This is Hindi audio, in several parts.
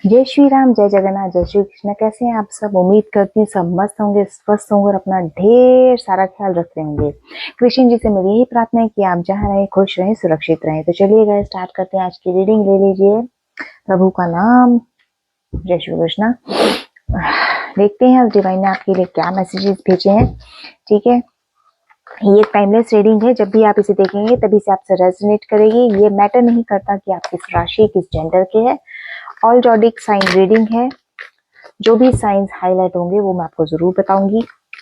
जय श्री राम, जय जगन्नाथ, जय श्री कृष्ण। कैसे हैं आप सब? उम्मीद करती हूँ सब मस्त होंगे, स्वस्थ होंगे और अपना ढेर सारा ख्याल रख रहे होंगे। कृष्ण जी से मेरी यही प्रार्थना है कि आप जहाँ रहें खुश रहें, सुरक्षित रहें। तो चलिए गाइस, स्टार्ट करते हैं आज की रीडिंग। ले लीजिए प्रभु का नाम। जय श्री कृष्ण। देखते हैं आज डिवाइन ने आपके लिए क्या मैसेजेस भेजे हैं। ठीक है, ये एक टाइमलेस रीडिंग है। जब भी आप इसे देखेंगे तभी से आपसे रेजोनेट करेगी। ये मैटर नहीं करता कि आप किस राशि, किस जेंडर के हैं। ऑल जॉडिक साइन रीडिंग है। जो भी साइंस हाईलाइट होंगे वो मैं आपको जरूर बताऊंगी।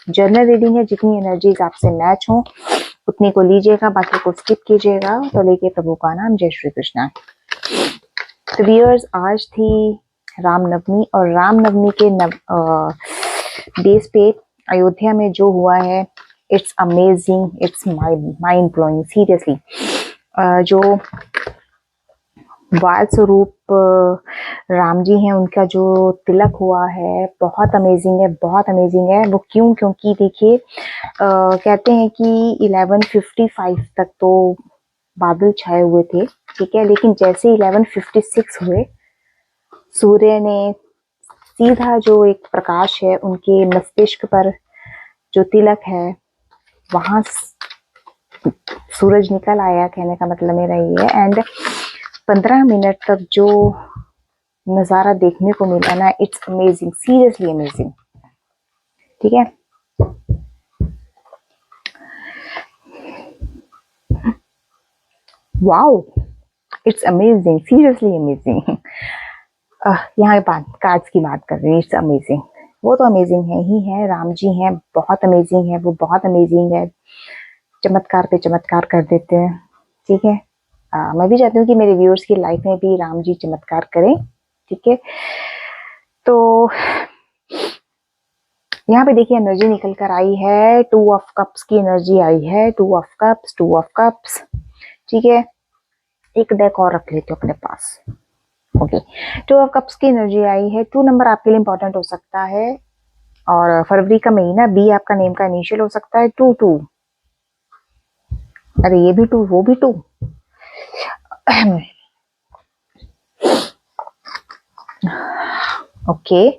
जनरल रीडिंग है, जितनी एनर्जीज आपसे मैच हो उतनी को लीजिएगा, बाकी को स्किप कीजिएगा। तो लेके प्रभु का नाम। जय श्री कृष्ण। तो व्यूअर्स, आज थी रामनवमी और रामनवमी के बेस पे अयोध्या में जो हुआ है, it's amazing, it's mind blowing seriously. जो वाल स्वरूप राम जी हैं, उनका जो तिलक हुआ है बहुत अमेजिंग है, बहुत अमेजिंग है। वो क्यों? क्योंकि देखिए, कहते हैं कि 1155 तक तो बादल छाए हुए थे, ठीक है, लेकिन जैसे 1156 हुए, सूर्य ने सीधा जो एक प्रकाश है उनके मस्तिष्क पर जो तिलक है वहां सूरज निकल आया। कहने का मतलब मेरा ये है। एंड 15 मिनट तक जो नजारा देखने को मिला ना, इट्स अमेजिंग, सीरियसली अमेजिंग। ठीक है, wow, it's amazing, seriously amazing. यहाँ बात कार्ड्स की बात कर रही है, इट्स अमेजिंग। वो तो अमेजिंग है ही है, राम जी हैं, बहुत अमेजिंग है, वो बहुत अमेजिंग है, चमत्कार पे चमत्कार कर देते हैं। ठीक है, मैं भी चाहती हूँ कि मेरे व्यूअर्स की लाइफ में भी राम जी चमत्कार करें। ठीक है, तो यहाँ पे देखिए एनर्जी निकल कर आई है, 2 ऑफ कप्स की एनर्जी आई है। 2 ऑफ कप्स, 2 ऑफ कप्स। ठीक है, एक डेक और रख लेते हो अपने पास। ओके, 2 ऑफ कप्स की एनर्जी आई है। 2 नंबर आपके लिए इंपॉर्टेंट हो सकता है, और फरवरी का महीना, बी आपका नेम का इनिशियल हो सकता है। 2 अरे ये भी 2, वो भी 2। ओके,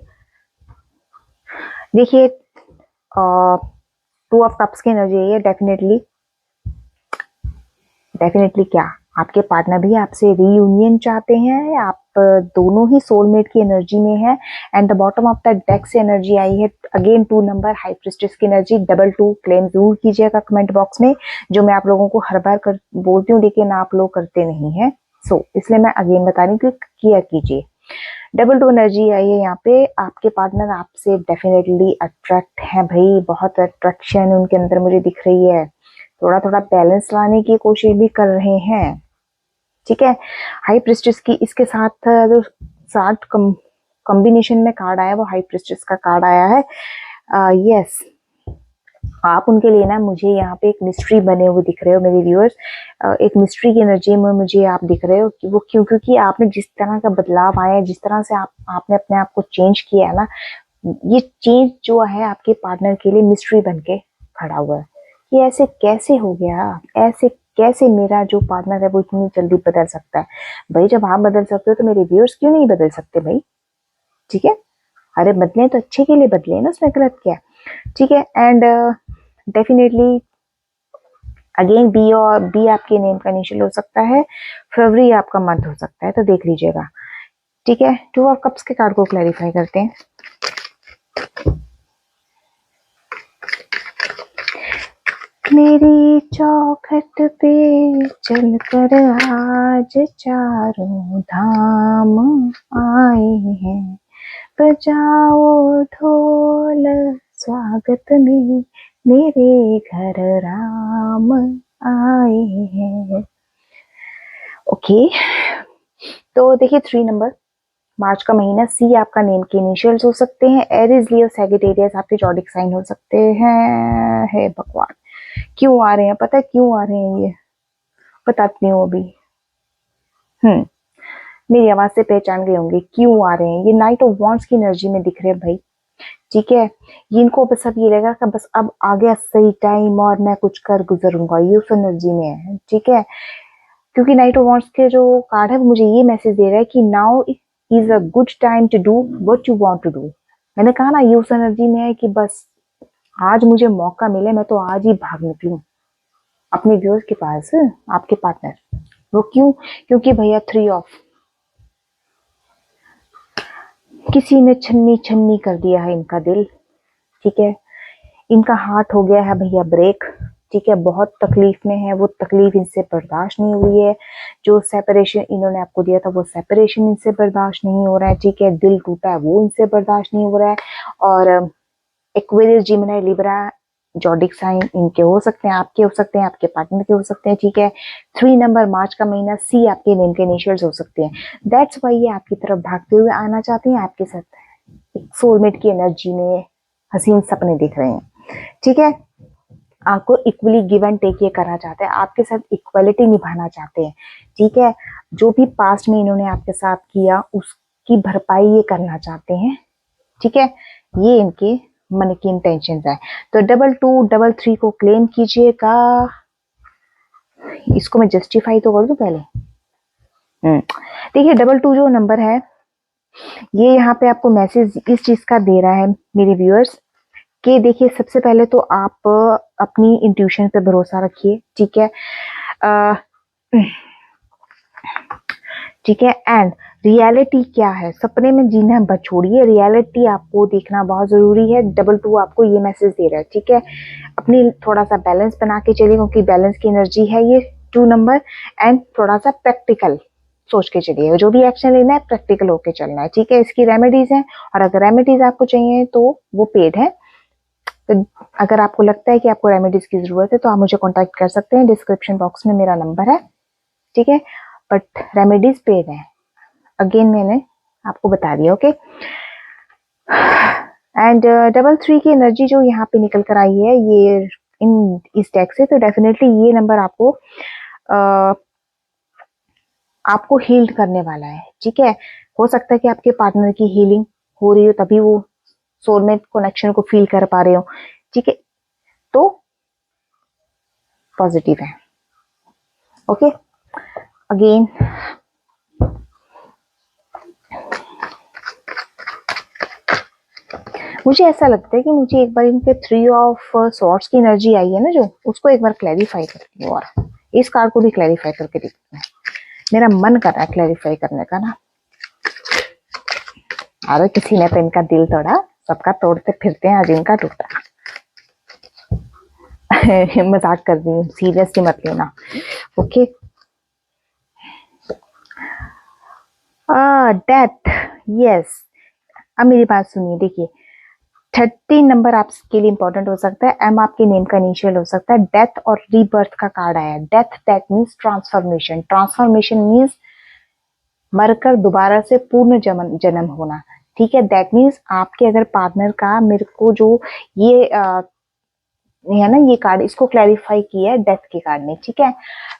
देखिए 2 ऑफ कप्स की एनर्जी है। डेफिनेटली डेफिनेटली क्या आपके पार्टनर भी आपसे रीयूनियन चाहते हैं? आप दोनों ही सोलमेट की एनर्जी में है। And the bottom of the deck से एनर्जी आई है अगेन 2 नंबर, हाई प्रिस्टेस की एनर्जी। 2 क्लेम जरूर कीजिएगा कमेंट बॉक्स में, जो मैं आप लोगों को हर बार बोलती हूँ लेकिन आप लोग करते नहीं है। इसलिए मैं अगेन बता रही हूँ कि किया कीजिए। 2 एनर्जी आई है यहाँ पे। आपके पार्टनर आपसे डेफिनेटली अट्रैक्ट है भाई, बहुत अट्रैक्शन उनके अंदर मुझे दिख रही है। थोड़ा थोड़ा बैलेंस लाने की कोशिश भी कर रहे हैं। ठीक है, हाई प्रिस्टेस की इसके साथ जो 60 कॉम्बिनेशन में कार्ड आया, वो हाई प्रिस्टेस का कार्ड आया है। यस, आप उनके लिए ना, मुझे यहाँ पे एक मिस्ट्री बने हुए दिख रहे हो मेरे व्यूअर्स। एक मिस्ट्री की एनर्जी में मुझे आप दिख रहे हो कि वो क्यों, क्योंकि आपने जिस तरह का बदलाव आया है, जिस तरह से आपने अपने आप को चेंज किया है ना, ये चेंज जो है आपके पार्टनर के लिए मिस्ट्री बन के खड़ा हुआ है कि ऐसे कैसे हो गया, ऐसे कैसे मेरा जो पार्टनर है वो इतनी जल्दी बदल सकता है। भाई जब आप बदल सकते हो तो मेरे व्यूअर्स क्यों नहीं बदल सकते भाई? ठीक है, अरे बदले तो अच्छे के लिए बदले ना, उसमें गलत क्या? ठीक है, एंड डेफिनेटली अगेन बी आपके नेम का इनिशियल हो सकता है। फरवरी आपका मंथ हो सकता है, तो देख लीजिएगा। ठीक है, 2 ऑफ कप्स के कार्ड को क्लैरिफाई करते हैं। मेरी चौखट पे चलकर आज चारों धाम आए हैं, बजाओ ढोल स्वागत में, मेरे घर राम आए हैं। ओके, तो देखिए 3 नंबर, मार्च का महीना, सी आपका नेम के इनिशियल्स हो सकते हैं। एरिस, लियो, सैजिटेरियस आपके जॉडिक साइन हो सकते हैं। हे भगवान, क्यों आ रहे हैं? पता है क्यों आ रहे हैं? ये बताती हूँ अभी। मेरी आवाज से पहचान गए होंगे क्यों आ रहे हैं। ये नाइट ऑफ वॉन्ड्स की एनर्जी में दिख रहे हैं भाई। ठीक है, इनको बस अब ये लगा कि बस अब आ गया सही टाइम और मैं कुछ कर गुजरूंगा, ये उस एनर्जी में है। ठीक है, क्योंकि नाइट ऑफ वॉन्ड्स के जो कार्ड है वो मुझे ये मैसेज दे रहा है कि now is a good time to do what you want to do. मैंने कहा ना ये उस एनर्जी में है कि बस आज मुझे मौका मिले मैं तो आज ही भाग निकलूं अपने व्यूअर्स के पास, आपके पार्टनर। वो क्यों? क्योंकि भैया 3 ऑफ, किसी ने छन्नी छन्नी कर दिया है इनका दिल, ठीक है, इनका हार्ट हो गया है भैया ब्रेक, ठीक है, बहुत तकलीफ में है, वो तकलीफ इनसे बर्दाश्त नहीं हुई है, जो सेपरेशन इन्होंने आपको दिया था वो सेपरेशन इनसे बर्दाश्त नहीं हो रहा है, ठीक है, दिल टूटा है वो इनसे बर्दाश्त नहीं हो रहा है। और Aquarius, Gemini, Libra, zodiac sign इनके हो सकते हैं, आपके हो सकते हैं, आपके पार्टनर के हो सकते हैं, ठीक है। 3 नंबर मार्च का महीना, सी आपके नेम के इनिशियल्स हो सकते हैं। दैट्स वाई ये आपकी तरफ भागते हुए आना चाहते हैं, आपके साथ एक सोलमेट की एनर्जी में हसीन सपने दिख रहे हैं, ठीक है। आपको इक्वली गिव एंड टेक ये करना चाहते हैं, आपके साथ इक्वलिटी निभाना चाहते हैं, ठीक है। जो भी पास्ट में इन्होंने आपके साथ किया उसकी भरपाई ये करना चाहते हैं, ठीक है। ये इनके मन की इंटेंशन है। तो 22, 33 को क्लेम कीजिएगा। इसको मैं जस्टिफाई तो कर दूं पहले। देखिए 22 जो नंबर है ये यहाँ पे आपको मैसेज इस चीज का दे रहा है मेरे व्यूअर्स कि देखिए सबसे पहले तो आप अपनी इंट्यूशन पे भरोसा रखिए, ठीक है, ठीक है। एंड रियलिटी क्या है, सपने में जीना बस छोड़िए, रियलिटी आपको देखना बहुत जरूरी है। 22 आपको ये मैसेज दे रहा है, ठीक है। अपनी थोड़ा सा बैलेंस बना के चलिए क्योंकि बैलेंस की एनर्जी है ये 2 नंबर। एंड थोड़ा सा प्रैक्टिकल सोच के चलिए, जो भी एक्शन लेना है प्रैक्टिकल होके चलना है, ठीक है। इसकी रेमेडीज हैं और अगर रेमेडीज आपको चाहिए तो वो पेड है। तो अगर आपको लगता है कि आपको रेमेडीज की जरूरत है तो आप मुझे कांटेक्ट कर सकते हैं, डिस्क्रिप्शन बॉक्स में मेरा नंबर है, ठीक है। बट रेमेडीज पेड है, अगेन मैंने आपको बता दिया, ओके। एंड 33 की एनर्जी जो यहाँ पे निकल कर आई है ये इस डेक से, तो डेफिनेटली ये नंबर आपको हील्ड करने वाला है, ठीक है। हो सकता है कि आपके पार्टनर की हीलिंग हो रही हो तभी वो सोलमेट कनेक्शन को फील कर पा रहे हो, ठीक है, तो पॉजिटिव है, ओके। अगेन मुझे ऐसा लगता है कि मुझे एक बार इनके 3 ऑफ सॉर्ड्स की एनर्जी आई है ना जो, उसको एक बार क्लैरिफाई करती हूँ और इस कार्ड को भी क्लैरिफाई करके देखती हूँ। मेरा मन कर रहा है क्लैरिफाई करने का ना। अरे किसी ने तो इनका दिल तोड़ा, सबका तोड़ते फिरते हैं, आज इनका टूटा। मजाक कर रही हूँ, सीरियसली मत लेना, ओके। Death, yes. अब मेरी बात सुनिए, देखिए 13 नंबर आपके लिए इंपॉर्टेंट हो सकता है, एम आपके नेम का इनिशियल हो सकता है, डेथ और रीबर्थ का कार्ड आया है। Death that means transformation, transformation means मरकर दोबारा से पूर्ण जन्म होना, ठीक है। दैट मीन्स आपके अगर पार्टनर का मेरे को जो ये है ना ये कार्ड, इसको क्लैरिफाई किया है डेथ के कार्ड ने, ठीक है।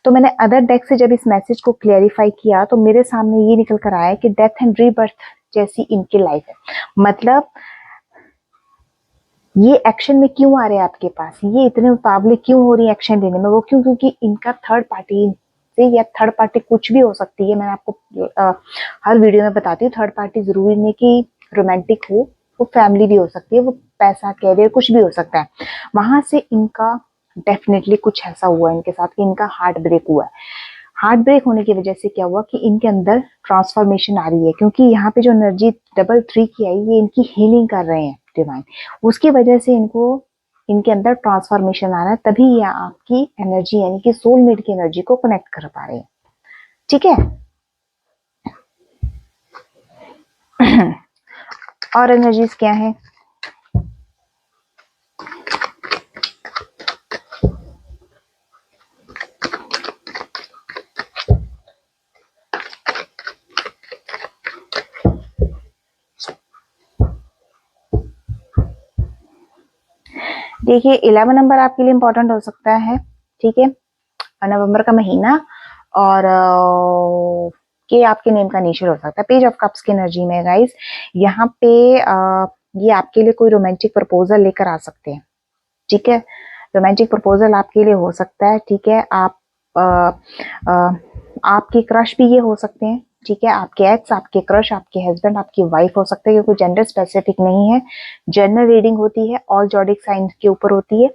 तो मैंने अदर डेक से जब इस मैसेज को क्लैरिफाई किया तो मेरे सामने ये निकल कर आया कि डेथ एंड रीबर्थ जैसी इनकी लाइफ है। मतलब ये एक्शन में क्यों आ रहे हैं आपके पास, ये इतने उतावले क्यों हो रही है एक्शन लेने में, वो क्यों? क्योंकि इनका थर्ड पार्टी से या थर्ड पार्टी कुछ भी हो सकती है। मैं आपको हर वीडियो में बताती हूँ, थर्ड पार्टी जरूरी नहीं कि रोमांटिक हो, वो फैमिली भी हो सकती है, वो पैसा कैरियर कुछ भी हो सकता है। वहां से इनका डेफिनेटली कुछ ऐसा हुआ इनके साथ कि इनका हार्ट ब्रेक हुआ है। हार्ट ब्रेक होने की वजह से क्या हुआ कि इनके अंदर ट्रांसफॉर्मेशन आ रही है, क्योंकि यहाँ पे जो एनर्जी 33 की आई ये इनकी हीलिंग कर रहे हैं डिवाइन, उसकी वजह से इनको इनके अंदर ट्रांसफॉर्मेशन आ रहा है, तभी ये आपकी एनर्जी यानी कि सोलमेट की एनर्जी को कनेक्ट कर पा रहे हैं, ठीक है। और एनर्जीज क्या है? देखिए 11 नंबर आपके लिए इंपॉर्टेंट हो सकता है, ठीक है, नवंबर का महीना, और के आपके नेम का इनिशियल हो सकता है। पेज ऑफ कप्स की एनर्जी में गाइस यहाँ पे ये आपके लिए कोई रोमांटिक प्रपोजल लेकर आ सकते हैं, ठीक है। रोमांटिक प्रपोजल आपके लिए हो सकता है, ठीक है। आप आपके क्रश भी ये हो सकते हैं, ठीक है, आपके एक्स, आपके क्रश, आपके हस्बैंड, आपकी वाइफ हो सकते हैं, क्योंकि जेंडर स्पेसिफिक नहीं है, जनरल रीडिंग होती है, ऑल जॉडिक साइंस के ऊपर होती है,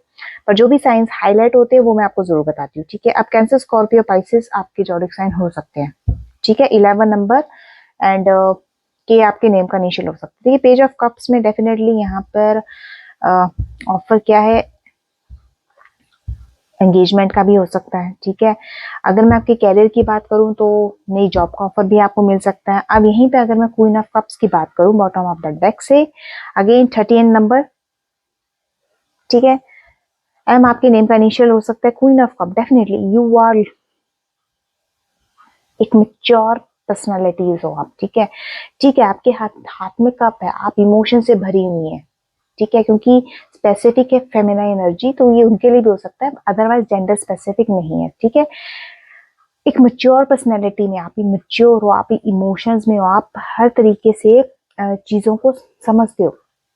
पर जो भी साइंस हाईलाइट होते हैं वो मैं आपको जरूर बताती हूँ। ठीक है, अब कैंसर, स्कॉर्पियो, पाइसिस आपके जॉडिक साइन हो सकते हैं। ठीक है, 11 नंबर एंड के आपके नेम का इनिशियल हो सकता है। देखिए, पेज ऑफ कप्स में डेफिनेटली यहाँ पर ऑफर क्या है, एंगेजमेंट का भी हो सकता है। ठीक है, अगर मैं आपके कैरियर की बात करूं तो नई जॉब का ऑफर भी आपको मिल सकता है। अब यहीं पे अगर मैं क्वीन ऑफ कप्स की बात करूं बॉटम ऑफ द डेक से, अगेन 13 नंबर, ठीक है, एम आपके नेम का इनिशियल हो सकता है। Queen of cup, definitely you are एक मेच्योर पर्सनालिटीज हो आप। ठीक है, ठीक है, आपके हाथ में कप है, आप इमोशन से भरी हुई है। ठीक है, क्योंकि स्पेसिफिक है फेमिनाइन एनर्जी, तो ये उनके लिए भी हो सकता है, अदरवाइज जेंडर स्पेसिफिक नहीं है। ठीक है, एक मेच्योर पर्सनैलिटी में आप ही मेच्योर हो, आप ही इमोशंस में हो, आप हर तरीके से चीजों को समझते हो।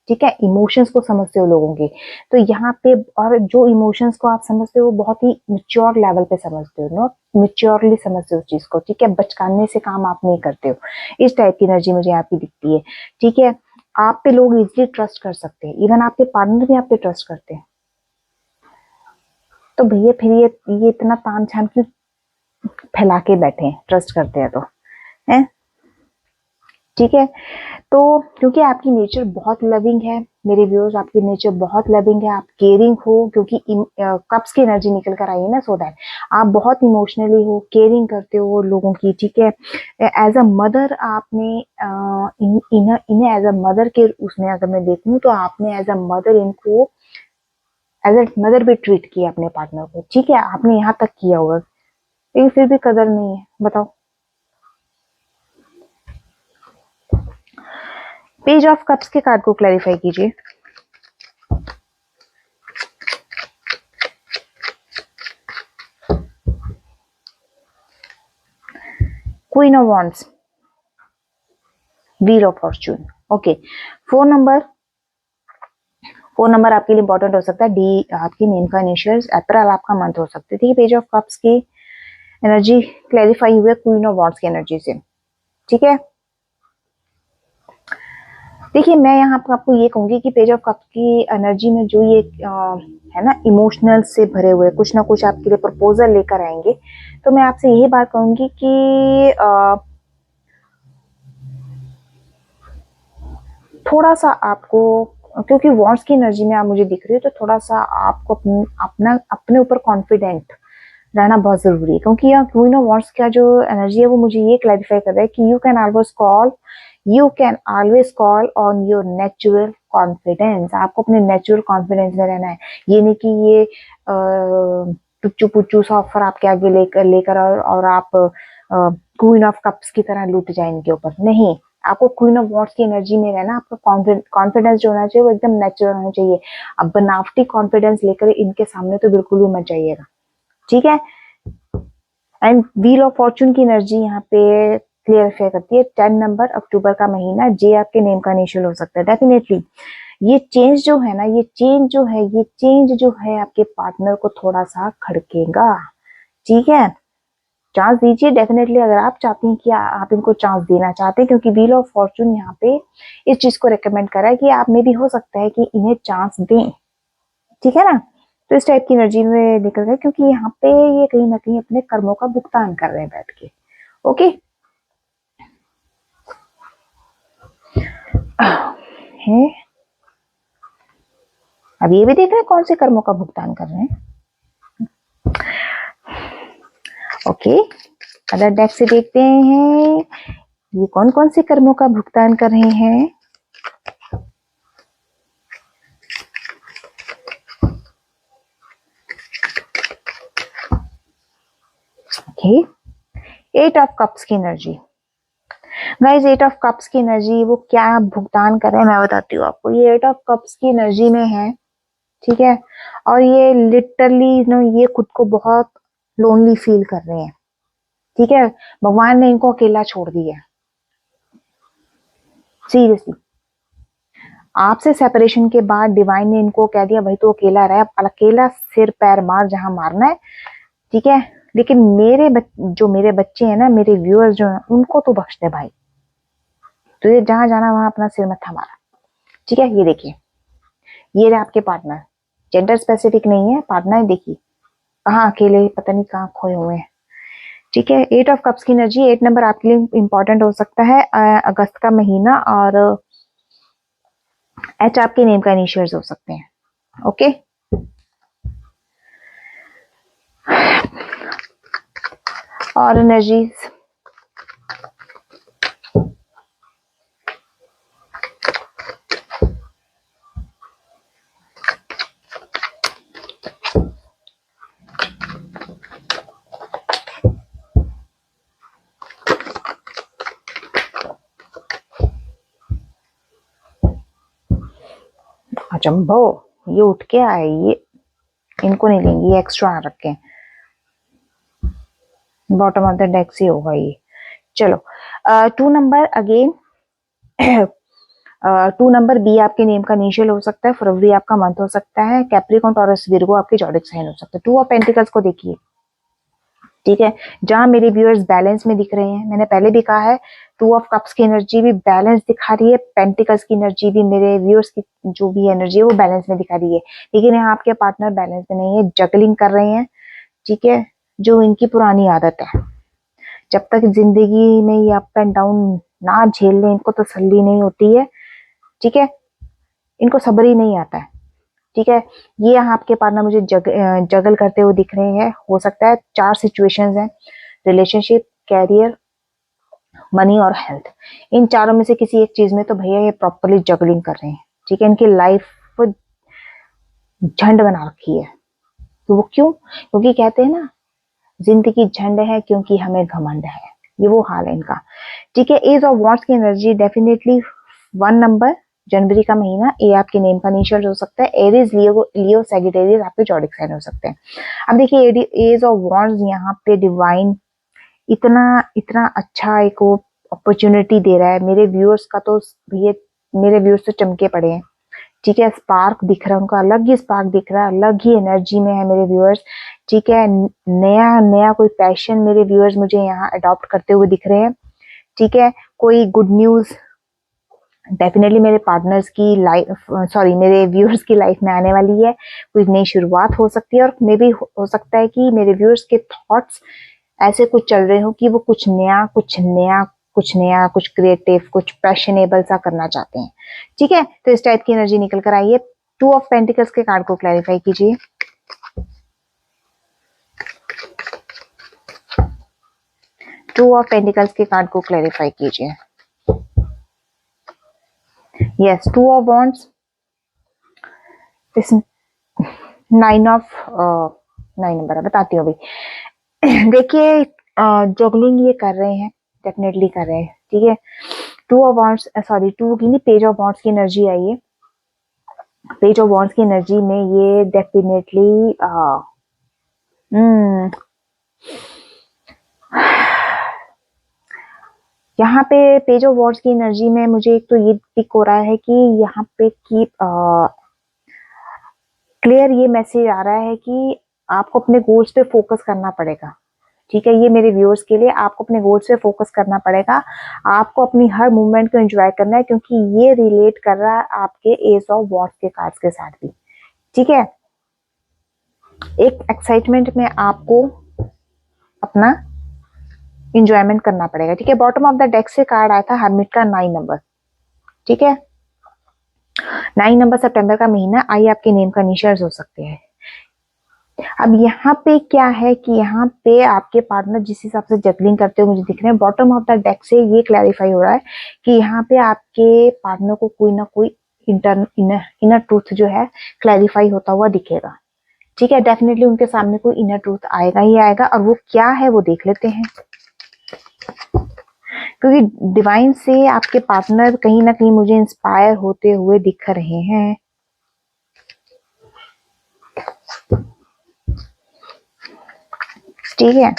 ठीक है, इमोशंस को समझते हो लोगों के, तो यहाँ पे, और जो इमोशंस को आप समझते हो वो बहुत ही मेच्योर लेवल पे समझते हो, नॉट मेच्योरली समझते हो उस चीज को। ठीक है, बचकाने से काम आप नहीं करते हो, इस टाइप की एनर्जी मुझे यहाँ पे दिखती है। ठीक है, आप पे लोग इजिली ट्रस्ट कर सकते हैं, इवन आपके पार्टनर भी आप पे ट्रस्ट करते हैं। तो भैया फिर ये इतना ताम झाम क्यों फैला के बैठे हैं, ट्रस्ट करते हैं तो, है। ठीक है, तो क्योंकि आपकी नेचर बहुत लविंग है मेरे व्यूअर्स, आपकी नेचर बहुत लविंग है, आप केयरिंग हो, क्योंकि कप्स की एनर्जी निकल कर आई है ना, सो दैट आप बहुत इमोशनली हो, केयरिंग करते हो लोगों की। ठीक है, एज अ मदर आपने इन्हें एज अ मदर के उसमें अगर मैं देखूं तो आपने एज अ मदर इनको एज अ मदर भी ट्रीट किया अपने पार्टनर को। ठीक है, आपने यहाँ तक किया होगा, लेकिन फिर भी कदर नहीं है, बताओ। पेज ऑफ कप्स के कार्ड को क्लैरिफाई कीजिए। Queen of wands, wheel of Fortune. Okay, 4 number, 4 number आपके लिए इंपॉर्टेंट हो सकता है। डी आपकी नेम का इनिशियल्स, अप्रैल आपका मंथ हो सकते थे। पेज ऑफ कप्स की एनर्जी क्लैरिफाई हुई है क्वीन ऑफ वॉन्ड्स की एनर्जी से। ठीक है, देखिए मैं यहाँ पर आपको ये कहूंगी कि पेज ऑफ कप्स की एनर्जी में जो ये है ना, इमोशनल से भरे हुए कुछ ना कुछ आपके लिए प्रपोजल लेकर आएंगे। तो मैं आपसे यही बात कहूंगी कि थोड़ा सा आपको, क्योंकि वॉन्ड्स की एनर्जी में आप मुझे दिख रही हो, तो थोड़ा सा आपको अपने ऊपर कॉन्फिडेंट रहना बहुत जरूरी है। क्योंकि यहाँ क्वीन ऑफ वॉन्ड्स का जो एनर्जी है वो मुझे ये क्लैरिफाई कर रहा है कि you can always call on your natural confidence. आपको अपने नेचुरल कॉन्फिडेंस में रहना है। ये नहीं कि ये टुच्चू पुच्चू सा ऑफर आपके आगे लेकर और आप क्वीन ऑफ कप्स की तरह लूट जाए इनके ऊपर, नहीं। आपको क्वीन ऑफ वॉन्ड्स की एनर्जी में रहना, आपका कॉन्फिडेंस जो होना चाहिए वो एकदम नेचुरल होना चाहिए। अब बनावटी कॉन्फिडेंस लेकर इनके सामने तो बिल्कुल भी मत जाइएगा। ठीक है, एंड व्हील ऑफ फॉर्चून की एनर्जी यहाँ पे क्लियर करती है। 10 नंबर, अक्टूबर का महीना, जे आपके नेम का इनिशियल हो सकता है। डेफिनेटली ये चेंज जो है ना, ये चेंज जो है आपके पार्टनर को थोड़ा सा खड़केगा। ठीक है, चांस दीजिए डेफिनेटली, अगर आप चाहती हैं कि आप इनको चांस देना चाहते हैं, क्योंकि व्हील ऑफ फॉर्चून यहाँ पे इस चीज को रिकमेंड कर रहा है कि आप में भी हो सकता है कि इन्हें चांस दें। ठीक है ना, तो इस टाइप की एनर्जी में निकल गए, क्योंकि यहाँ पे ये कहीं ना कहीं अपने कर्मों का भुगतान कर रहे हैं बैठ के। ओके, है, अब ये भी देख रहे हैं कौन से कर्मों का भुगतान कर रहे हैं। ओके, अदर डेक से देखते हैं ये कौन कौन से कर्मों का भुगतान कर रहे हैं। ओके, 8 ऑफ कप्स की एनर्जी, गाइस 8 ऑफ कप्स की एनर्जी वो क्या भुगतान कर रहे हैं मैं बताती हूँ आपको। ये 8 ऑफ कप्स की एनर्जी में है, ठीक है, और ये लिटरली नो, ये खुद को बहुत लोनली फील कर रहे हैं। ठीक है, भगवान ने इनको अकेला छोड़ दिया, सीरियसली। आपसे सेपरेशन के बाद डिवाइन ने इनको कह दिया भाई तू अकेला रह, अकेला सिर पैर मार जहां मारना है। ठीक है, लेकिन जो मेरे बच्चे हैं ना, मेरे व्यूअर्स जो हैं, उनको तो बख्श दे भाई। तो ये जहां जाना वहां अपना सिर मत हमारा। ठीक है, ये देखिए, ये रहे आपके पार्टनर। जेंडर स्पेसिफिक नहीं है, पार्टनर देखिए कहाँ अकेले, पता नहीं कहाँ खोए हुए हैं। ठीक है, 8 ऑफ कप्स की एनर्जी, 8 नंबर आपके लिए इंपॉर्टेंट हो सकता है। अगस्त का महीना, और एच आपके नेम का इनिशियल्स हो सकते हैं। ओके, और एनर्जीज अचंभो, ये उठ के आए, ये इनको नहीं लेंगे, ये एक्स्ट्रा आ रखे हैं, बॉटम ऑफ द डेक से होगा ये। चलो, 2 नंबर अगेन, 2 नंबर बी आपके नेम का इनिशियल हो सकता है, फरवरी आपका मंथ हो सकता है, कैप्रिकॉन टॉरस विर्गो आपके जॉडिक साइन हो सकता है। 2 ऑफ पेंटिकल्स को देखिए, ठीक है, जहां मेरे व्यूअर्स बैलेंस में दिख रहे हैं, मैंने पहले भी कहा है 2 ऑफ कप्स की एनर्जी भी बैलेंस दिखा रही है, पेंटिकल्स की एनर्जी भी मेरे व्यूअर्स की जो भी एनर्जी है वो बैलेंस में दिखा रही है। लेकिन यहाँ आपके पार्टनर बैलेंस में नहीं है, जगलिंग कर रहे हैं। ठीक है, जो इनकी पुरानी आदत है, जब तक जिंदगी में ये अप एंड डाउन ना झेल लें, इनको तसल्ली नहीं होती है। ठीक है, इनको सब्र ही नहीं आता है। ठीक है, ये यहाँ आपके पार्टनर मुझे जगल करते हुए दिख रहे हैं। हो सकता है 4 सिचुएशंस हैं, रिलेशनशिप, कैरियर, मनी और हेल्थ। इन चारों में से किसी एक चीज में तो भैया ये प्रॉपरली जगलिंग कर रहे हैं। ठीक है, इनकी लाइफ झंड बना रखी है। तो वो क्यों? क्योंकि कहते हैं ना, जिंदगी झंड है क्योंकि हमें घमंड है। ये वो हाल है इनका। ठीक है, एज ऑफ वॉन्ट्स की एनर्जी डेफिनेटली 1 नंबर, जनवरी का महीना, ए आपके नेम का इनिशियल हो सकता है। एरीज, लियो सैजिटेरियस आपके जॉडिक साइन हो सकते हैं। अब देखिए, एज ऑफ वॉन्ट्स यहाँ पे डिवाइन इतना इतना अच्छा एक वो अपॉर्चुनिटी दे रहा है। मेरे व्यूअर्स का तो भैया, मेरे व्यूअर्स तो चमके पड़े हैं। ठीक है, स्पार्क दिख रहा है उनका, अलग ही स्पार्क दिख रहा है, अलग ही एनर्जी में है मेरे व्यूअर्स। ठीक है, नया नया कोई पैशन मेरे व्यूअर्स मुझे यहाँ अडॉप्ट करते हुए दिख रहे हैं। ठीक है, कोई गुड न्यूज डेफिनेटली मेरे पार्टनर्स की लाइफ, सॉरी, मेरे व्यूअर्स की लाइफ में आने वाली है। कोई नई शुरुआत हो सकती है, और मे भी हो सकता है कि मेरे व्यूअर्स के थॉट्स ऐसे कुछ चल रहे हो कि वो कुछ नया, कुछ नया, कुछ नया, कुछ क्रिएटिव, कुछ पैशनेबल सा करना चाहते हैं। ठीक है, तो इस टाइप की एनर्जी निकल कर आई है। 2 ऑफ पेंटिकल्स के कार्ड को क्लैरिफाई कीजिए। 2 ऑफ पेंटिकल्स के कार्ड को क्लैरिफाई कीजिए। यस, 2 ऑफ वॉन्ड्स, इस 9 नंबर है, बताती हूँ अभी। देखिए, जगलिंग ये कर रहे हैं, डेफिनेटली कर रहे हैं। ठीक है, 2 ऑफ वॉन्ड्स, सॉरी, 2 की नहीं, पेज ऑफ वॉन्ड्स की एनर्जी आई है। पेज ऑफ वॉन्ड्स की एनर्जी में ये डेफिनेटली यहाँ पे पेज ऑफ वॉन्ड्स की एनर्जी में मुझे एक तो ये पिक हो रहा है कि यहाँ पे की क्लियर ये मैसेज आ रहा है कि आपको अपने गोल्स पे फोकस करना पड़ेगा। ठीक है, ये मेरे व्यूअर्स के लिए, आपको अपने गोल्स पे फोकस करना पड़ेगा। आपको अपनी हर मूवमेंट को एंजॉय करना है, क्योंकि ये रिलेट कर रहा है आपके एस ऑफ वॉन्ड्स के कार्ड्स के साथ भी। ठीक है, एक एक्साइटमेंट में आपको अपना इंजॉयमेंट करना पड़ेगा। ठीक है, बॉटम ऑफ द डेक से कार्ड आया था हर्मिट का 9 नंबर। ठीक है, 9 नंबर सितंबर का महीना, आई आपके नेम का इनिशियल्स हो सकते हैं। अब यहाँ पे क्या है कि यहाँ पे आपके पार्टनर जिस हिसाब से जगलिंग करते हुए मुझे दिख रहे हैं, बॉटम ऑफ द डेक से ये क्लैरिफाई हो रहा है कि यहाँ पे आपके पार्टनर को कोई ना कोई इनर ट्रूथ जो है क्लैरिफाई होता हुआ दिखेगा। ठीक है, डेफिनेटली उनके सामने कोई इनर ट्रूथ आएगा ही आएगा, और वो क्या है वो देख लेते हैं। क्योंकि डिवाइन से आपके पार्टनर कहीं ना कहीं मुझे इंस्पायर होते हुए दिख रहे हैं। ठीक है,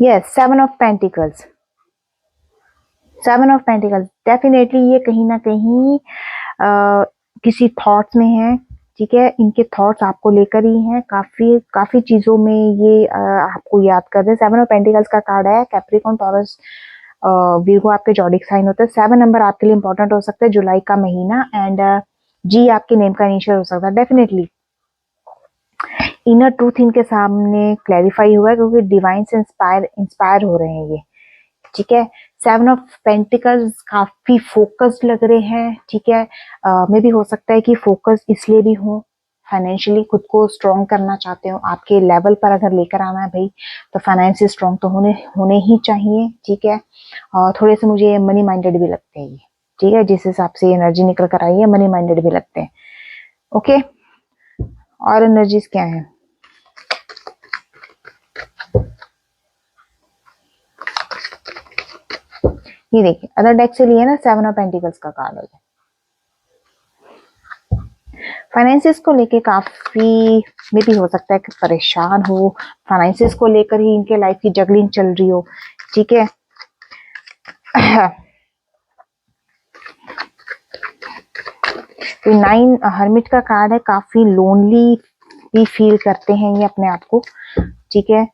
yes, 7 of pentacles, 7 of pentacles definitely ये कहीं ना कहीं किसी थॉट्स में है, ठीक है, इनके थॉट्स आपको लेकर ही हैं, काफी काफी चीजों में ये आपको याद कर रहे हैं। 7 ऑफ पेंटिकल्स का कार्ड है, कैप्रिकॉर्न, टॉरस, वीगो आपके जॉडिक साइन होते हैं। 7 नंबर आपके लिए इंपॉर्टेंट हो सकता है, जुलाई का महीना। एंड जी आपके नेम का इनिशियल हो सकता है। डेफिनेटली इनर ट्रूथ इनके सामने क्लैरिफाई हुआ है, क्योंकि डिवाइन से इंस्पायर हो रहे हैं ये, ठीक है। 7 ऑफ पेंटिकल्स काफी फोकस्ड लग रहे हैं, ठीक है। मे भी हो सकता है कि फोकस इसलिए भी हो, फाइनेंशियली खुद को स्ट्रॉन्ग करना चाहते हो, आपके लेवल पर अगर लेकर आना है भाई, तो फाइनेंशियल स्ट्रॉन्ग तो होने होने ही चाहिए, ठीक है। और थोड़े से मुझे मनी माइंडेड भी लगते हैं ये, ठीक है, जिस हिसाब से एनर्जी निकल कर आई है, मनी माइंडेड भी लगते हैं। ओके, और एनर्जीज क्या है? ये देखिए, अदर डेक से लिए ना, 7 ऑफ पेंटिकल्स का कार्ड है। फाइनेंसिस को लेके काफी में भी हो सकता है कि परेशान हो, फाइनेंसिस को लेकर ही इनके लाइफ की जगलिंग चल रही हो, ठीक है। तो 9 हर्मिट का कार्ड है, काफी लोनली भी फील करते हैं ये अपने आप को, ठीक है।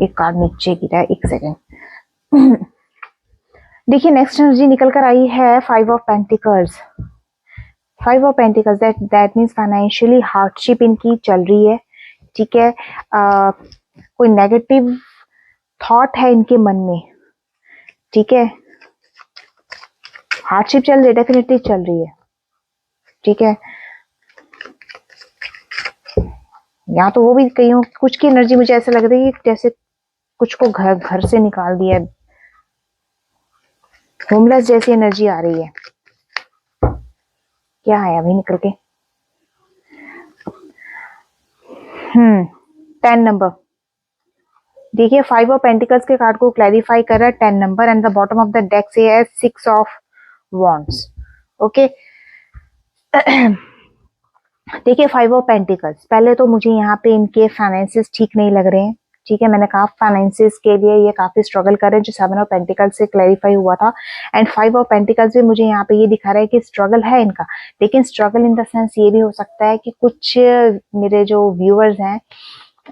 एक कार्ड नीचे गिरा है, एक सेकेंड। देखिए, नेक्स्ट एनर्जी निकल कर आई है 5 of pentacles. 5 of pentacles, that means financially hardship इनकी चल रही है, ठीक है। कोई नेगेटिव थॉट है इनके मन में, ठीक है। हार्डशिप चल रही है, डेफिनेटली चल रही है, ठीक है। यहाँ तो वो भी कहीं कुछ की एनर्जी मुझे ऐसा लग रही है जैसे कुछ को घर घर से निकाल दिया, होमलेस जैसी एनर्जी आ रही है। क्या है अभी निकल के? 10 नंबर। देखिए, 5 ऑफ पेंटिकल्स के कार्ड को क्लैरिफाई कर रहा है 10 number, and the bottom of the deck से है 6 ऑफ वॉन्ड्स। ओके, देखिए, 5 ऑफ पेंटिकल्स, पहले तो मुझे यहाँ पे इनके फाइनेंसेस ठीक नहीं लग रहे हैं, ठीक है। मैंने कहा फाइनेंसेस के लिए ये काफी स्ट्रगल कर रहे हैं, जो 7 ऑफ पेंटिकल्स से क्लैरिफाई हुआ था। एंड 5 ऑफ पेंटिकल्स भी मुझे यहाँ पे ये दिखा रहा है कि स्ट्रगल है इनका, लेकिन स्ट्रगल इन द सेंस ये भी हो सकता है कि कुछ मेरे जो व्यूअर्स हैं,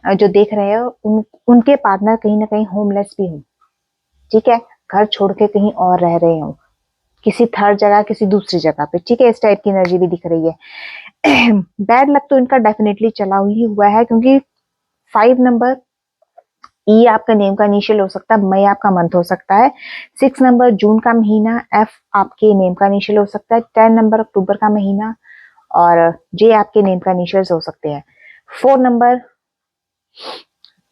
जो देख रहे हैं, उनके पार्टनर कहीं ना कहीं होमलेस भी हो, ठीक है, घर छोड़ के कहीं और रह रहे हो, किसी थर्ड जगह, किसी दूसरी जगह पे, ठीक है। इस टाइप की एनर्जी भी दिख रही है। बैड लक तो इनका डेफिनेटली चला ही हुआ है, क्योंकि 5 नंबर, ई आपका नेम का इनिशियल हो सकता है, मई आपका मंथ हो सकता है। 6 नंबर जून का महीना, एफ आपके नेम का इनिशियल हो सकता है। 10 नंबर अक्टूबर का महीना, और जे आपके नेम का इनिशियल्स हो सकते हैं। 4 नंबर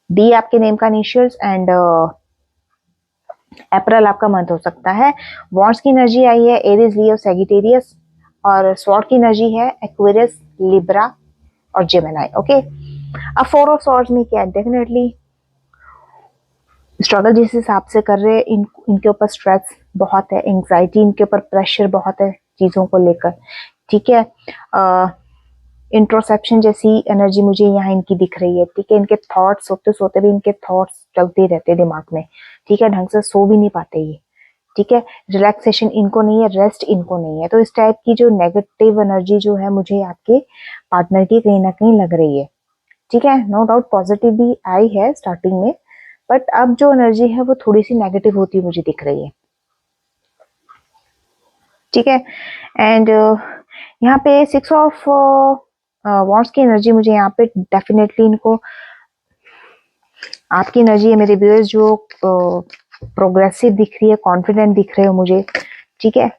डी आपके नेम का इनिशियल्स, एंड अप्रैल आपका मंथ हो सकता है। वॉन्ड्स की एनर्जी आई है एरीज, लियो, सैजिटेरियस, और स्वॉर्ड की एनर्जी है एक्वेरियस, लिब्रा और जेमिनी। ओके, अब 4 ऑफ स्वॉर्ड्स में क्या है? डेफिनेटली स्ट्रगल जिस हिसाब से कर रहे हैं, इनके ऊपर स्ट्रेस बहुत है, एंग्जाइटी इनके ऊपर, प्रेशर बहुत है चीजों को लेकर, ठीक है। इंट्रोसेप्शन जैसी एनर्जी मुझे यहाँ इनकी दिख रही है, ठीक है। इनके थॉट्स, सोते सोते भी इनके थॉट्स चलते रहते हैं दिमाग में, ठीक है, ढंग से सो भी नहीं पाते ये, ठीक है। रिलैक्सेशन इनको नहीं है, रेस्ट इनको नहीं है। तो इस टाइप की जो नेगेटिव एनर्जी जो है, मुझे आपके पार्टनर की कहीं ना कहीं लग रही है, ठीक है। नो डाउट पॉजिटिव भी आई है स्टार्टिंग में, बट अब जो एनर्जी है वो थोड़ी सी नेगेटिव होती मुझे दिख रही है, ठीक है। एंड यहाँ पे 6 ऑफ वॉन्ड्स की एनर्जी मुझे यहाँ पे डेफिनेटली इनको, आपकी एनर्जी है मेरे व्यूअर्स, जो प्रोग्रेसिव दिख रही है, कॉन्फिडेंट दिख रहे हो मुझे, ठीक है।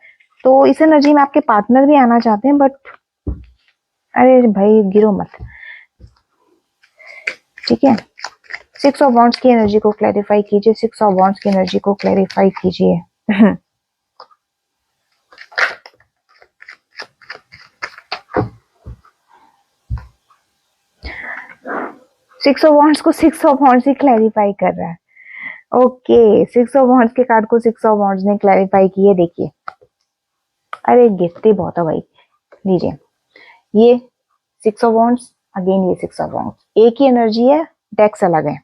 तो इस एनर्जी में आपके पार्टनर भी आना चाहते हैं, बट अरे भाई गिरो मत, ठीक है। 6 ऑफ वॉन्ड्स की एनर्जी को क्लैरिफाई कीजिए, 6 ऑफ वॉन्ड्स की एनर्जी को क्लैरिफाई कीजिए। 6 ऑफ वॉन्ड्स को 6 ऑफ वॉन्ड्स ही क्लैरिफाई कर रहा है। ओके, 6 ऑफ वॉन्ड्स के कार्ड को 6 ऑफ वॉन्ड्स ने क्लैरिफाई किए, देखिए। अरे गिरते बहुत है भाई, लीजिए, ये 6 ऑफ वॉन्ड्स, अगेन ये 6 ऑफ वॉन्ड्स, एक ही एनर्जी है, डेक्स अलग है,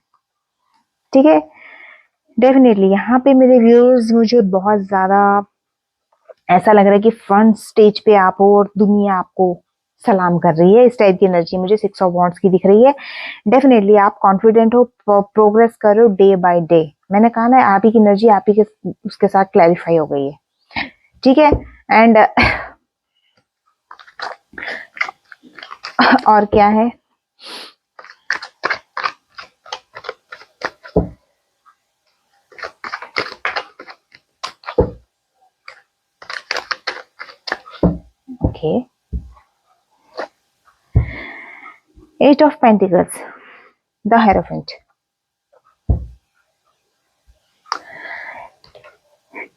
ठीक है। डेफिनेटली यहाँ पे मेरे व्यूअर्स मुझे बहुत ज्यादा ऐसा लग रहा है कि फ्रंट स्टेज पे आप हो और दुनिया आपको सलाम कर रही है। इस टाइप की एनर्जी मुझे 6 ऑफ वॉन्ड्स की दिख रही है। डेफिनेटली आप कॉन्फिडेंट हो, प्रोग्रेस कर रहे हो डे बाय डे। मैंने कहा ना, आप ही की एनर्जी आप ही के उसके साथ क्लैरिफाई हो गई है, ठीक है। एंड और क्या है, okay, 8 of pentacles, the hierophant.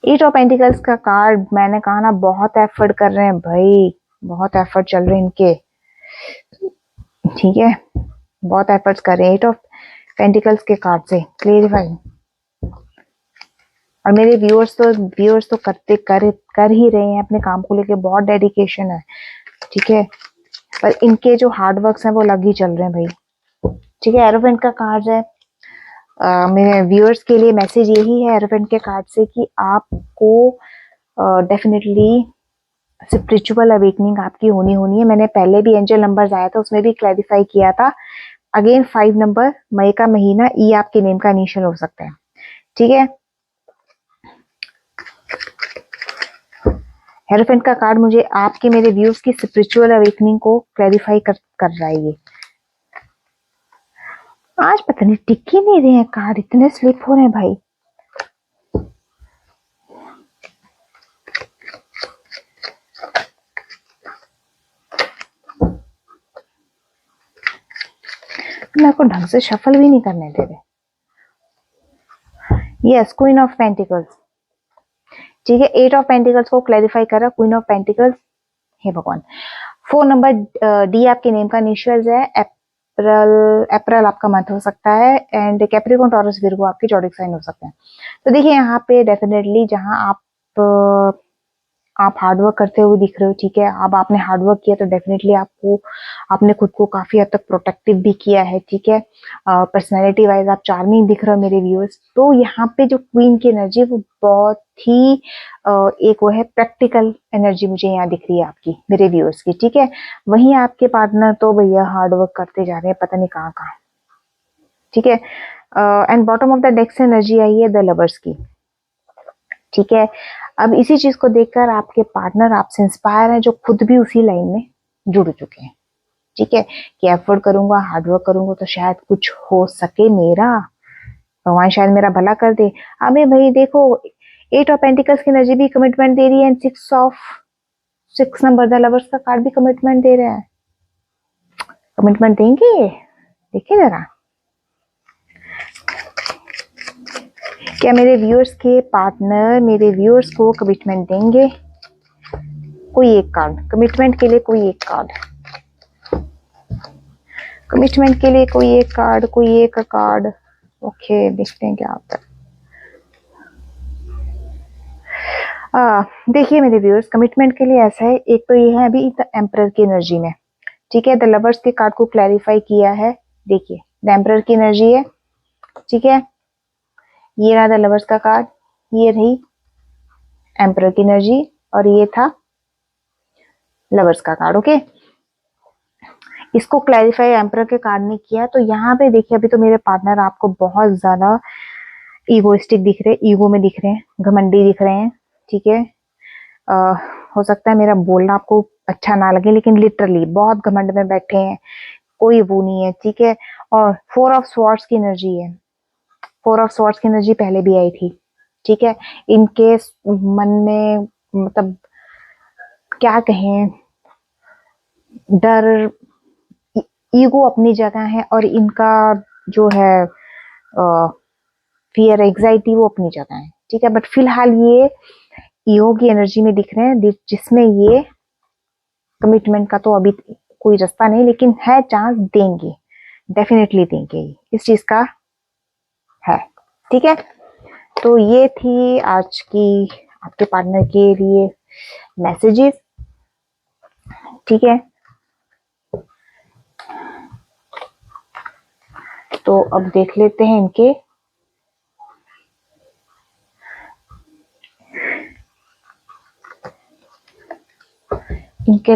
8 of pentacles का कार्ड, मैंने कहा ना बहुत एफर्ट कर रहे हैं भाई, बहुत एफर्ट चल रहे हैं इनके, ठीक है, बहुत एफर्ट्स कर रहे हैं 8 ऑफ पेंटिकल्स के कार्ड से क्लियरिफाई। और मेरे व्यूअर्स तो कर ही रहे हैं अपने काम को लेके, बहुत डेडिकेशन है, ठीक है। पर इनके जो हार्ड वर्क्स हैं वो अलग ही चल रहे हैं भाई, ठीक है। एरोफेंट का कार्ड है, मेरे व्यूअर्स के लिए मैसेज यही है एरोफेंट के कार्ड से कि आपको डेफिनेटली स्पिरिचुअल अवेकनिंग आपकी होनी है। मैंने पहले भी एंजल नंबर्स आया था उसमें भी क्लैरिफाई किया था। अगेन 5 नंबर, मई का महीना, ई आपके नेम का इनिशियल हो सकता है, ठीक है। हेरोफेंट का कार्ड मुझे आपके मेरे व्यूज की स्पिरिचुअल अवेकनिंग को क्लैरिफाई कर रहा है। ये आज पता नहीं टिक ही नहीं रहे हैं कार्ड, इतने स्लिप हो रहे हैं भाई। मेरे को ढंग से शफल भी नहीं करने दे रहे। यस, क्वीन ऑफ पेंटिकल्स, ठीक है। 8 ऑफ पेंटिकल्स को क्लैरिफाई कर रहा, क्वीन ऑफ पेंटिकल्स, हे भगवान। 4 नंबर, डी आपके नेम का इनिशियल्स है। अप्रैल आपका मंथ हो सकता है। एंड कैप्रिकॉर्न, टॉरस, विर्गो आपके जॉडिक साइन हो सकते हैं। तो देखिए यहाँ पे डेफिनेटली जहां आप हार्डवर्क करते हुए दिख रहे हो, ठीक है। अब आपने हार्डवर्क किया तो डेफिनेटली आपने खुद को काफी हद तक प्रोटेक्टिव भी किया है, ठीक है। पर्सनैलिटी वाइज आप चार्मिंग दिख रहे हो मेरे व्यूअर्स। तो यहाँ पे जो क्वीन की एनर्जी वो बहुत ही एक वो है प्रैक्टिकल एनर्जी मुझे यहाँ दिख रही है आपकी मेरे व्यूअर्स की, ठीक है। वहीं आपके पार्टनर तो भैया हार्डवर्क करते जा रहे हैं पता नहीं कहाँ कहाँ, ठीक है। And bottom of the deck से एनर्जी आई है द लवर्स की, ठीक है। अब इसी चीज को देखकर आपके पार्टनर आपसे इंस्पायर है, जो खुद भी उसी लाइन में जुड़ चुके हैं, ठीक है। कि एफर्ट करूंगा, हार्डवर्क करूंगा तो शायद कुछ हो सके मेरा, भगवान शायद मेरा भला कर दे। अबे भाई देखो, 8 ऑफ पेंटिकल्स की एनर्जी भी कमिटमेंट दे रही है, एंड 6 नंबर द लवर्स का कार्ड भी कमिटमेंट दे रहा है। कमिटमेंट देंगे, देखिए जरा, क्या मेरे व्यूअर्स के पार्टनर मेरे व्यूअर्स को कमिटमेंट देंगे? कोई एक कार्ड कमिटमेंट के लिए, कोई एक कार्ड कमिटमेंट के लिए, कोई एक कार्ड, कोई एक कार्ड। ओके, देखते हैं क्या आता है। देखिए मेरे व्यूअर्स, कमिटमेंट के लिए ऐसा है, एक तो ये है अभी द एम्परर की एनर्जी में, ठीक है। द लवर्स के कार्ड को क्लैरिफाई किया है, देखिए द एम्परर की एनर्जी है, ठीक है। ये रहा द लवर्स का कार्ड, ये रही एम्परर की एनर्जी, और ये था लवर्स का कार्ड, ओके। इसको क्लैरिफाई एम्परर के कार्ड ने किया। तो यहाँ पे देखिए अभी तो मेरे पार्टनर आपको बहुत ज्यादा ईगोइस्टिक दिख रहे हैं, ईगो में दिख रहे हैं, घमंडी दिख रहे हैं, ठीक है। हो सकता है मेरा बोलना आपको अच्छा ना लगे, लेकिन लिटरली बहुत घमंड में बैठे हैं, कोई वो नहीं है, ठीक है। और 4 ऑफ स्वॉर्ड्स की एनर्जी है, 4 ऑफ स्वॉर्ड्स की एनर्जी पहले भी आई थी, ठीक है। इनके मन में मतलब क्या कहें, डर, ईगो अपनी जगह है, और इनका जो है फियर, एग्जाइटी वो अपनी जगह है, ठीक है। बट फिलहाल ये ईगो की एनर्जी में दिख रहे हैं, जिसमें ये कमिटमेंट का तो अभी कोई रास्ता नहीं, लेकिन है चांस, देंगे, डेफिनेटली देंगे, इस चीज का है, ठीक है। तो ये थी आज की आपके पार्टनर के लिए मैसेजेस, ठीक है। तो अब देख लेते हैं इनके इनके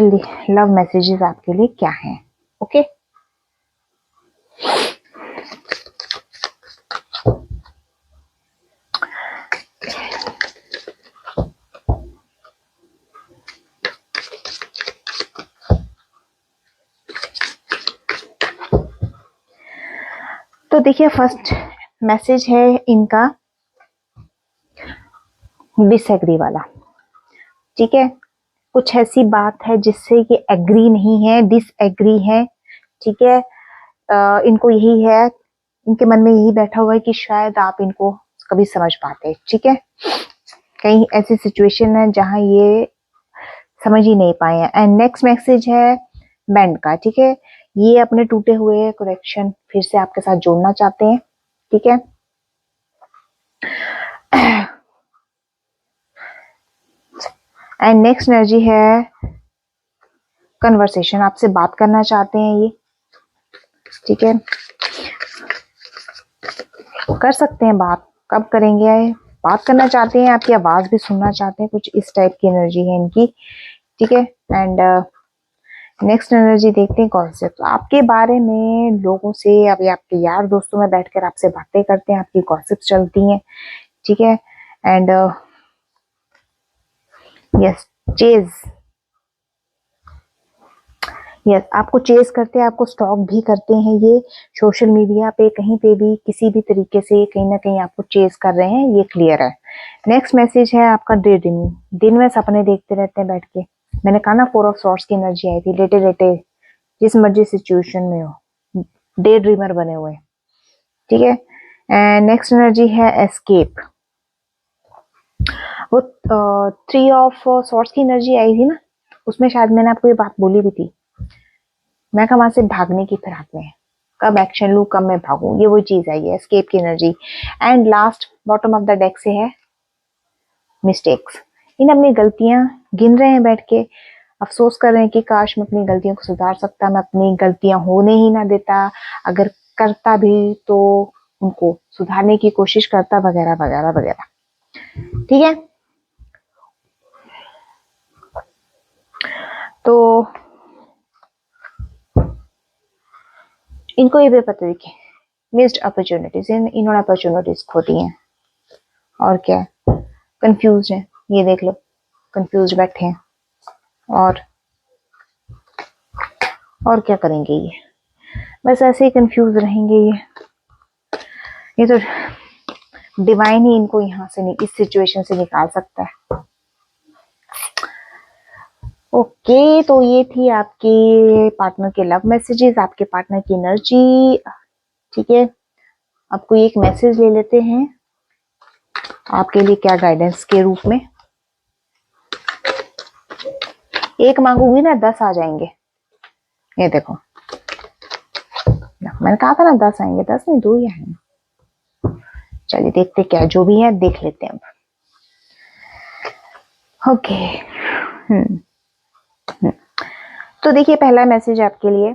लव मैसेजेस आपके लिए क्या हैं? ओके, तो देखिए फर्स्ट मैसेज है इनका डिसएग्री वाला। ठीक है, कुछ ऐसी बात है जिससे ये एग्री नहीं है, डिसएग्री है। ठीक है, इनको यही है, इनके मन में यही बैठा हुआ है कि शायद आप इनको कभी समझ पाते। ठीक है, कहीं ऐसी सिचुएशन है जहां ये समझ ही नहीं पाए हैं। एंड नेक्स्ट मैसेज है बैंड का। ठीक है, ये अपने टूटे हुए कनेक्शन फिर से आपके साथ जोड़ना चाहते हैं। ठीक है, एंड नेक्स्ट एनर्जी है कन्वर्सेशन, आपसे बात करना चाहते हैं ये। ठीक है, कर सकते हैं बात, कब करेंगे? बात करना चाहते हैं, आपकी आवाज भी सुनना चाहते हैं, कुछ इस टाइप की एनर्जी है इनकी। ठीक है, एंड नेक्स्ट एनर्जी देखते हैं कॉन्सेप्ट आपके बारे में। लोगों से अभी आपके यार दोस्तों में बैठकर आपसे बातें करते हैं, आपकी कॉन्सेप्ट चलती हैं। ठीक है, एंड यस चेज, यस आपको चेज करते हैं, आपको स्टॉक भी करते हैं ये सोशल मीडिया पे, कहीं पे भी किसी भी तरीके से कहीं ना कहीं आपको चेज कर रहे हैं, ये क्लियर है। नेक्स्ट मैसेज है आपका डे ड्रीमिंग, दिन में सपने देखते रहते हैं बैठ के। मैंने कहा ना 4 ऑफ सॉर्ड्स की एनर्जी आई थी, लेटे लेटे जिस मर्जी सिचुएशन में हो डे ड्रीमर बने हुए। ठीक है, एंड नेक्स्ट एनर्जी है एस्केप। वो 3 ऑफ सॉर्ड्स की एनर्जी आई थी ना, उसमें शायद मैंने आपको ये बात बोली भी थी, मैं कहा वहां से भागने की फिराक में, कब एक्शन लूं कब मैं भागूं, ये वही चीज आई है, एस्केप की energy. And last bottom of the deck से है मिस्टेक्स। इन अपनी गलतियां गिन रहे हैं बैठ के, अफसोस कर रहे हैं कि काश मैं अपनी गलतियों को सुधार सकता, मैं अपनी गलतियां होने ही ना देता, अगर करता भी तो उनको सुधारने की कोशिश करता, वगैरह वगैरह वगैरह। ठीक है, तो इनको ये भी पता देखिए मिस्ड अपॉर्चुनिटीज, इन्होंने अपॉर्चुनिटीज खो दी हैं। और क्या, कंफ्यूज है, ये देख लो कंफ्यूज बैठे हैं। और क्या करेंगे ये, बस ऐसे ही कंफ्यूज रहेंगे ये तो डिवाइन ही इनको यहाँ से इस सिचुएशन से निकाल सकता है। ओके, तो ये थी आपके पार्टनर के लव मैसेजेस, आपके पार्टनर की एनर्जी। ठीक है, अब कोई एक मैसेज ले लेते हैं आपके लिए क्या गाइडेंस के रूप में। एक मांगूंगी ना 10 आ जाएंगे, ये देखो मैंने कहा था ना 10 आएंगे, 10 नहीं 2 ही आएंगे। चलिए देखते क्या जो भी है देख लेते हैं अब। ओके, तो देखिए पहला मैसेज आपके लिए,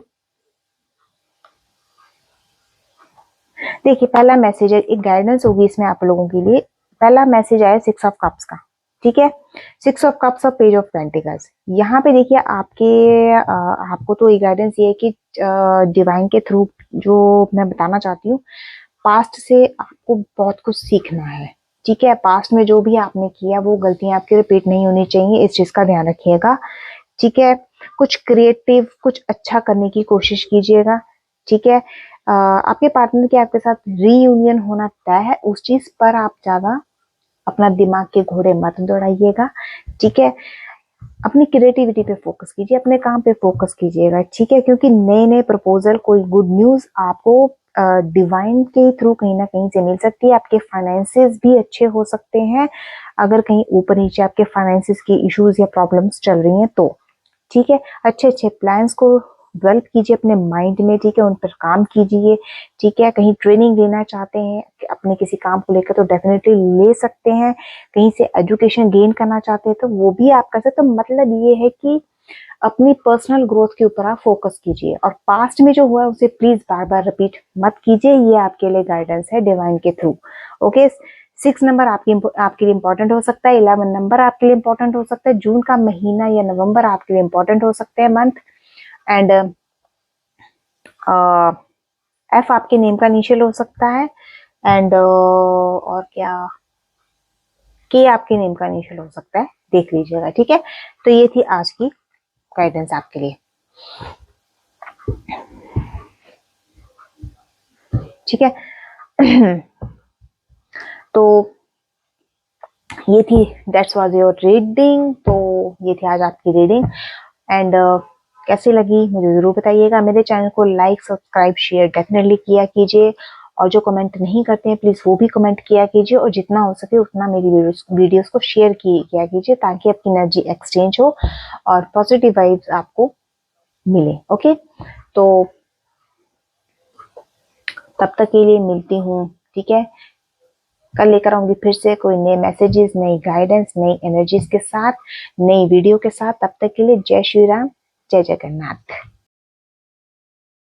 देखिए पहला मैसेज है, एक गाइडेंस होगी इसमें आप लोगों के लिए। पहला मैसेज आया 6 ऑफ कप्स का। ठीक है, 6 ऑफ कप्स और पेज ऑफ पेंटिकल्स। यहाँ पे देखिए आपको तो ये गाइडेंस ये है कि डिवाइन के थ्रू जो मैं बताना चाहती हूँ, पास्ट से आपको बहुत कुछ सीखना है। ठीक है, पास्ट में जो भी आपने किया वो गलतियां आपकी रिपीट नहीं होनी चाहिए, इस चीज का ध्यान रखिएगा। ठीक है, कुछ क्रिएटिव कुछ अच्छा करने की कोशिश कीजिएगा। ठीक है, आपके पार्टनर के आपके साथ रीयूनियन होना तय है, उस चीज पर आप ज्यादा अपना दिमाग के घोड़े मत दौड़ाइएगा। ठीक है, अपनी क्रिएटिविटी पे फोकस कीजिए, अपने काम पे फोकस कीजिएगा। ठीक है, क्योंकि नए नए प्रपोजल, कोई गुड न्यूज आपको डिवाइन के थ्रू कहीं ना कहीं से मिल सकती है। आपके फाइनेंसेस भी अच्छे हो सकते हैं, अगर कहीं ऊपर नीचे आपके फाइनेंसेस की इश्यूज या प्रॉब्लम्स चल रही हैं तो। ठीक है, अच्छे अच्छे प्लान्स को डेवलप कीजिए अपने माइंड में। ठीक है, उन पर काम कीजिए। ठीक है, कहीं ट्रेनिंग लेना चाहते हैं अपने किसी काम को लेकर तो डेफिनेटली ले सकते हैं, कहीं से एजुकेशन गेन करना चाहते हैं तो वो भी आप कर सकते। तो मतलब ये है कि अपनी पर्सनल ग्रोथ के ऊपर आप फोकस कीजिए, और पास्ट में जो हुआ है उसे प्लीज बार बार रिपीट मत कीजिए। ये आपके लिए गाइडेंस है डिवाइन के थ्रू। ओके, 6 नंबर आपके लिए इम्पोर्टेंट हो सकता है, 11 नंबर आपके लिए इम्पोर्टेंट हो सकता है, जून का महीना या नवंबर आपके लिए इम्पोर्टेंट हो सकते हैं मंथ, एंड एफ आपके नेम का इनिशियल हो सकता है, एंड और क्या, के आपके नेम का इनिशियल हो सकता है, देख लीजिएगा, ठीक है। तो ये थी आज की गाइडेंस आपके लिए, ठीक है। तो ये थी, दैट्स वाज योर रीडिंग। तो ये थी आज आपकी रीडिंग, एंड कैसी लगी मुझे जरूर बताइएगा। मेरे चैनल को लाइक सब्सक्राइब शेयर डेफिनेटली किया कीजिए, और जो कमेंट नहीं करते हैं प्लीज वो भी कमेंट किया कीजिए, और जितना हो सके उतना मेरी वीडियोस को शेयर किया कीजिए, ताकि आपकी एनर्जी एक्सचेंज हो और पॉजिटिव वाइब्स आपको मिले। ओके, तो तब तक के लिए मिलती हूँ, ठीक है। कल लेकर आऊंगी फिर से कोई नए मैसेजेस, नई गाइडेंस, नई एनर्जीज के साथ, नई वीडियो के साथ। तब तक के लिए जय श्री राम, जय जगन्नाथ।